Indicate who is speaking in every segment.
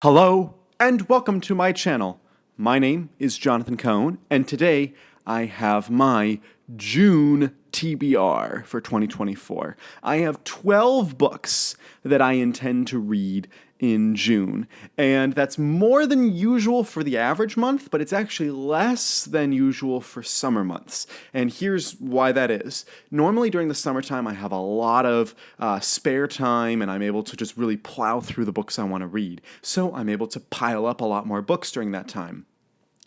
Speaker 1: Hello, and welcome to my channel. My name is Jonathan Cohn, and today I have my June TBR for 2024. I have 12 books that I intend to read in June, and that's more than usual for the average month, but it's actually less than usual for summer months. And here's why that is. Normally during the summertime, I have a lot of spare time, and I'm able to just really plow through the books I want to read. So I'm able to pile up a lot more books during that time,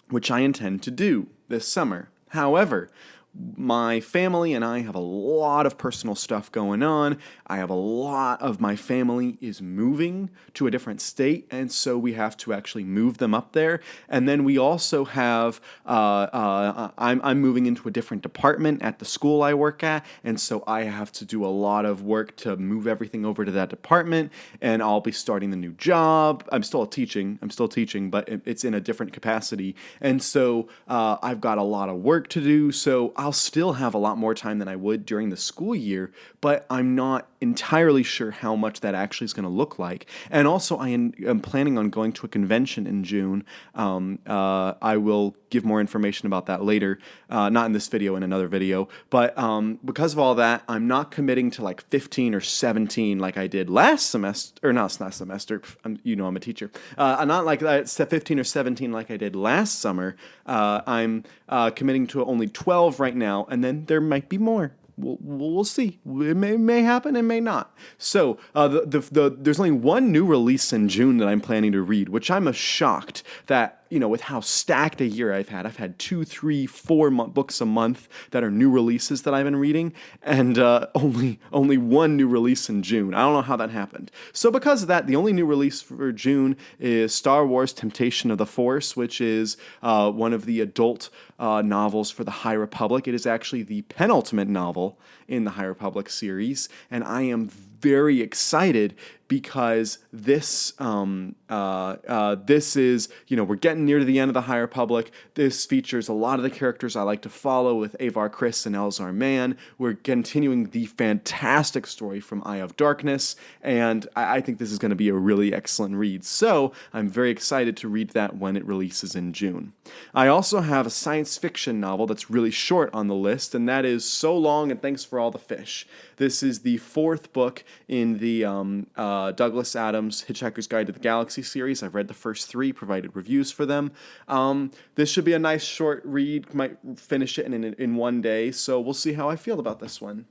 Speaker 1: which I intend to do this summer. However, my family and I have a lot of personal stuff going on. I have a lot of my family is moving to a different state, and so we have to actually move them up there. And then we also have I'm moving into a different department at the school I work at, and so I have to do a lot of work to move everything over to that department. And I'll be starting the new job. I'm still teaching, but it's in a different capacity, and so I've got a lot of work to do. So I'll still have a lot more time than I would during the school year, but I'm not entirely sure how much that actually is going to look like. And also, I am planning on going to a convention in June. I will give more information about that later, not in this video, in another video. But because of all that, I'm not committing to like 15 or 17 like I did last semester, or not last semester. I'm a teacher. I'm not like 15 or 17 like I did last summer. I'm committing to only 12 right now, and then there might be more. We'll see. It may happen, it may not. So there's only one new release in June that I'm planning to read, which I'm shocked that, with how stacked a year I've had 2, 3, 4 books a month that are new releases that I've been reading, and only one new release in June. I don't know how that happened. So because of that, the only new release for June is Star Wars: Temptation of the Force, which is one of the adult novels for the High Republic. It is actually the penultimate novel in the High Republic series, and I am very excited because this is, we're getting near to the end of the High Republic. This features a lot of the characters I like to follow with Avar Kriss and Elzar Mann. We're continuing the fantastic story from Eye of Darkness, and I think this is going to be a really excellent read. So I'm very excited to read that when it releases in June. I also have a science fiction novel that's really short on the list, and that is So Long and Thanks for All the Fish. This is the 4th book in the Douglas Adams Hitchhiker's Guide to the Galaxy series. I've read the first 3, provided reviews for them. This should be a nice short read. Might finish it in one day, so we'll see how I feel about this one.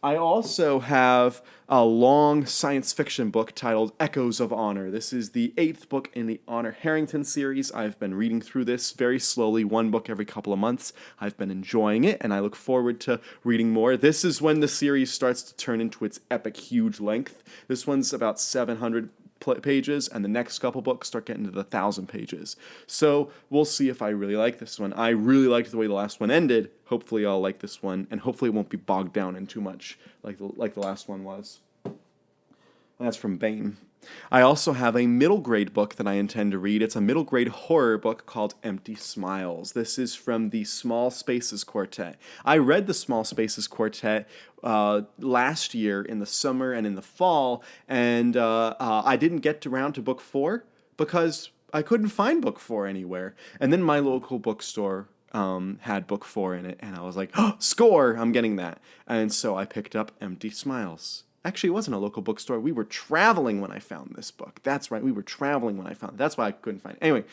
Speaker 1: I also have a long science fiction book titled Echoes of Honor. This is the 8th book in the Honor Harrington series. I've been reading through this very slowly, one book every couple of months. I've been enjoying it, and I look forward to reading more. This is when the series starts to turn into its epic, huge length. This one's about 700 pages, and the next couple books start getting to the 1,000 pages. So we'll see if I really like this one. I really liked the way the last one ended. Hopefully I'll like this one, and hopefully it won't be bogged down in too much like the last one was. And that's from Bain. I also have a middle grade book that I intend to read. It's a middle grade horror book called Empty Smiles. This is from the Small Spaces Quartet. I read the Small Spaces Quartet last year in the summer and in the fall, and I didn't get around to book 4 because I couldn't find book 4 anywhere. And then my local bookstore had book 4 in it, and I was like, oh, score! I'm getting that. And so I picked up Empty Smiles. Actually, it wasn't a local bookstore. We were traveling when I found this book. That's right, we were traveling when I found it. That's why I couldn't find it. Anyway,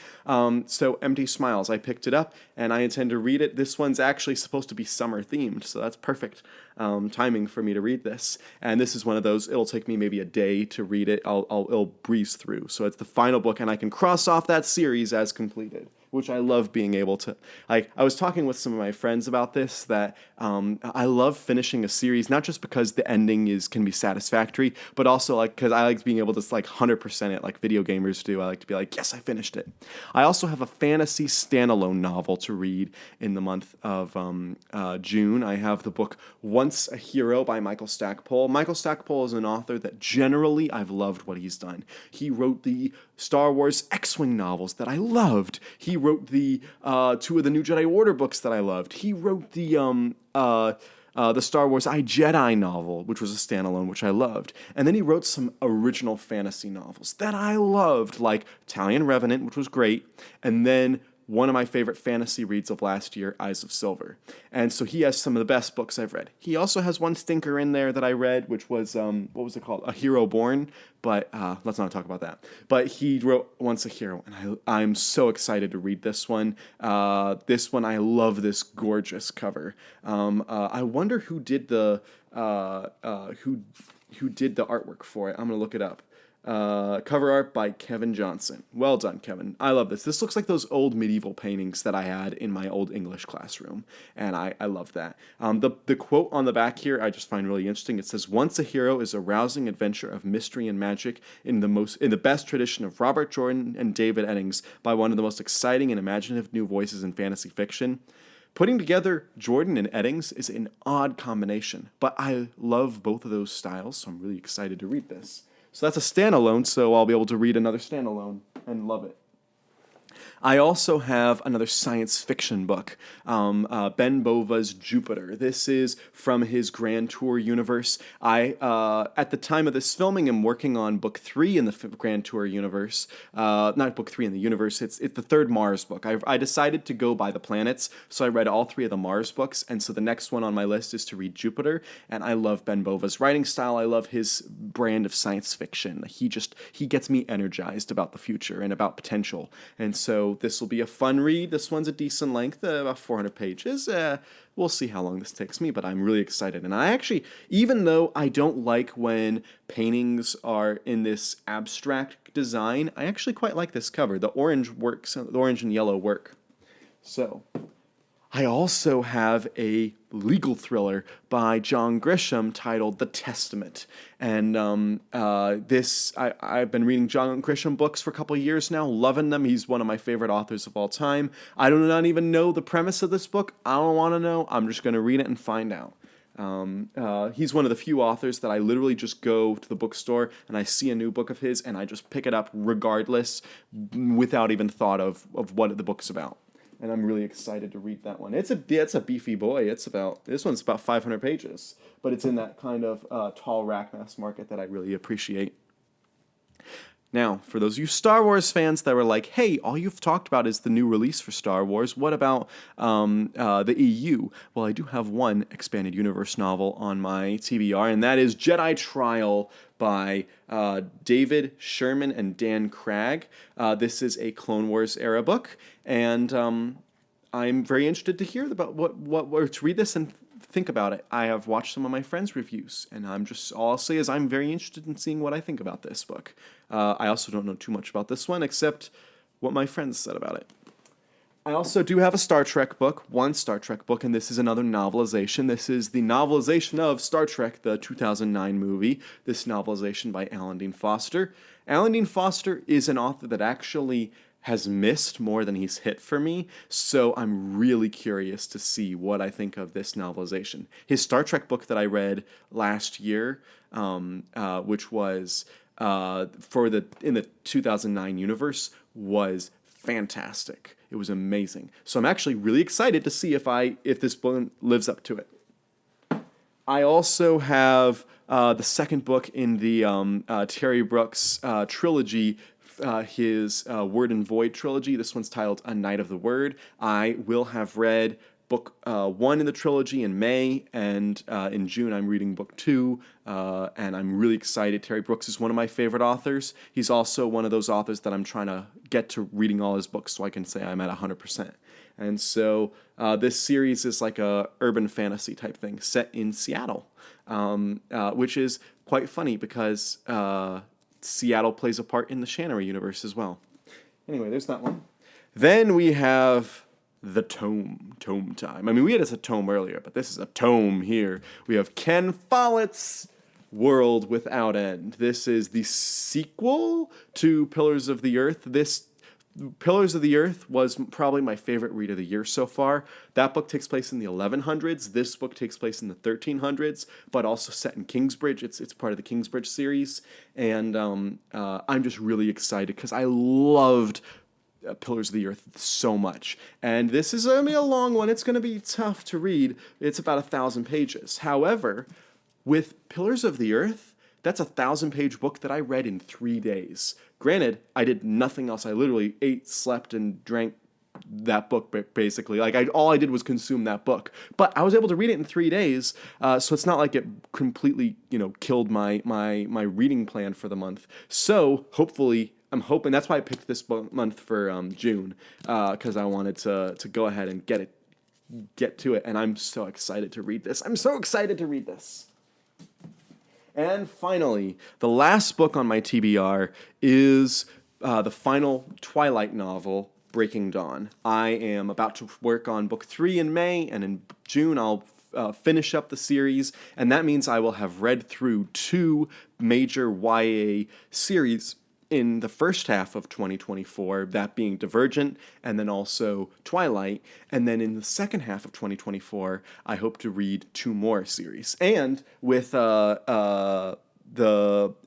Speaker 1: so Empty Smiles, I picked it up, and I intend to read it. This one's actually supposed to be summer themed, so that's perfect timing for me to read this. And this is one of those, it'll take me maybe a day to read it. It'll breeze through. So it's the final book, and I can cross off that series as completed, which I love being able to. I was talking with some of my friends about this, that I love finishing a series, not just because the ending can be satisfactory, but also because I like being able to 100% it like video gamers do. I like to be like, yes, I finished it. I also have a fantasy standalone novel to read in the month of June. I have the book Once a Hero by Michael Stackpole. Michael Stackpole is an author that generally I've loved what he's done. He wrote the Star Wars X-Wing novels that I loved. He wrote the 2 of the New Jedi Order books that I loved. He wrote the the Star Wars I, Jedi novel, which was a standalone, which I loved. And then he wrote some original fantasy novels that I loved, like Italian Revenant, which was great, and then one of my favorite fantasy reads of last year, Eyes of Silver. And so he has some of the best books I've read. He also has one stinker in there that I read, which was, what was it called? A Hero Born, but let's not talk about that. But he wrote Once a Hero, and I'm so excited to read this one. I love this gorgeous cover. I wonder who did the who did the artwork for it. I'm gonna look it up. Cover art by Kevin Johnson. Well done, Kevin. I love this. This looks like those old medieval paintings that I had in my old English classroom, and I love that. The quote on the back here I just find really interesting. It says, "Once a Hero is a rousing adventure of mystery and magic in the best tradition of Robert Jordan and David Eddings by one of the most exciting and imaginative new voices in fantasy fiction." Putting together Jordan and Eddings is an odd combination, but I love both of those styles, so I'm really excited to read this. So that's a standalone, so I'll be able to read another standalone and love it. I also have another science fiction book, Ben Bova's Jupiter. This is from his Grand Tour universe. At the time of this filming, am working on book 3 in the Grand Tour universe. Not book 3 in the universe, it's the third Mars book. I decided to go by the planets, so I read all 3 of the Mars books, and so the next one on my list is to read Jupiter, and I love Ben Bova's writing style. I love his brand of science fiction. He gets me energized about the future and about potential, and so this will be a fun read. This one's a decent length, about 400 pages. We'll see how long this takes me, but I'm really excited. And I actually, even though I don't like when paintings are in this abstract design, I actually quite like this cover. The orange works, the orange and yellow work. So, I also have a legal thriller by John Grisham titled The Testament. And I've been reading John Grisham books for a couple of years now, loving them. He's one of my favorite authors of all time. I do not even know the premise of this book. I don't want to know. I'm just going to read it and find out. He's one of the few authors that I literally just go to the bookstore and I see a new book of his and I just pick it up regardless, without even thought of what the book's about. And I'm really excited to read that one. It's a beefy boy. This one's about 500 pages, but it's in that kind of tall rack mass market that I really appreciate. Now, for those of you Star Wars fans that were like, hey, all you've talked about is the new release for Star Wars, what about the EU? Well, I do have one expanded universe novel on my TBR, and that is Jedi Trial by David Sherman and Dan Cragg. This is a Clone Wars era book, and I'm very interested to hear about to read this and think about it. I have watched some of my friends' reviews, and all I'll say is I'm very interested in seeing what I think about this book. I also don't know too much about this one, except what my friends said about it. I also do have a Star Trek book, one Star Trek book, and this is another novelization. This is the novelization of Star Trek, the 2009 movie, this novelization by Alan Dean Foster. Alan Dean Foster is an author that actually has missed more than he's hit for me, so I'm really curious to see what I think of this novelization. His Star Trek book that I read last year, which was in the 2009 universe, was fantastic. It was amazing. So I'm actually really excited to see if this book lives up to it. I also have the second book in the Terry Brooks trilogy, his Word and Void trilogy. This one's titled A Night of the Word. I will have read book 1 in the trilogy in May, and in June I'm reading book 2, and I'm really excited. Terry Brooks is one of my favorite authors. He's also one of those authors that I'm trying to get to reading all his books so I can say I'm at 100%. And so this series is like a urban fantasy type thing set in Seattle, which is quite funny because Seattle plays a part in the Shannery universe as well. Anyway, there's that one. Then we have the tome time. I mean, we had a tome earlier, but this is a tome here. We have Ken Follett's World Without End. This is the sequel to Pillars of the Earth. This Pillars of the Earth was probably my favorite read of the year so far. That book takes place in the 1100s. This book takes place in the 1300s, but also set in Kingsbridge. It's part of the Kingsbridge series, and I'm just really excited because I loved Pillars of the Earth so much. And this is going to be a long one. It's going to be tough to read. It's about 1,000 pages. However, with Pillars of the Earth, that's a 1,000-page book that I read in 3 days. Granted, I did nothing else. I literally ate, slept, and drank that book, basically. Like, all I did was consume that book. But I was able to read it in 3 days, so it's not like it completely, killed my reading plan for the month. So, hopefully, I'm hoping, that's why I picked this month for June, because I wanted to go ahead and get to it, and I'm so excited to read this. I'm so excited to read this. And finally, the last book on my TBR is the final Twilight novel, Breaking Dawn. I am about to work on book 3 in May, and in June I'll finish up the series, and that means I will have read through 2 major YA series in the first half of 2024, that being Divergent and then also Twilight. And then in the second half of 2024, I hope to read 2 more series. And with the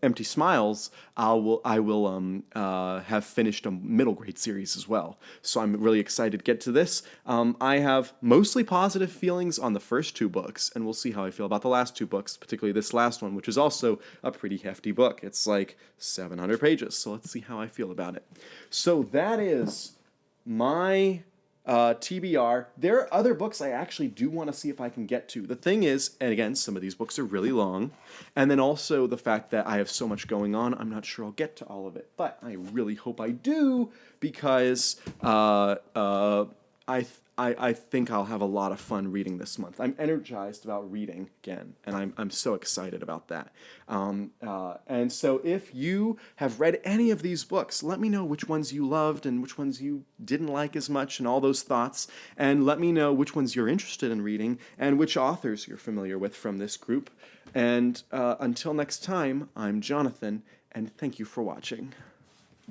Speaker 1: Empty Smiles, I will have finished a middle grade series as well. So I'm really excited to get to this. I have mostly positive feelings on the first 2 books, and we'll see how I feel about the last 2 books, particularly this last one, which is also a pretty hefty book. It's like 700 pages, so let's see how I feel about it. So that is my TBR. There are other books I actually do want to see if I can get to. The thing is, and again, some of these books are really long, and then also the fact that I have so much going on, I'm not sure I'll get to all of it, but I really hope I do, because I think I'll have a lot of fun reading this month. I'm energized about reading again, and I'm so excited about that. And so if you have read any of these books, let me know which ones you loved and which ones you didn't like as much and all those thoughts, and let me know which ones you're interested in reading and which authors you're familiar with from this group. And until next time, I'm Jonathan, and thank you for watching.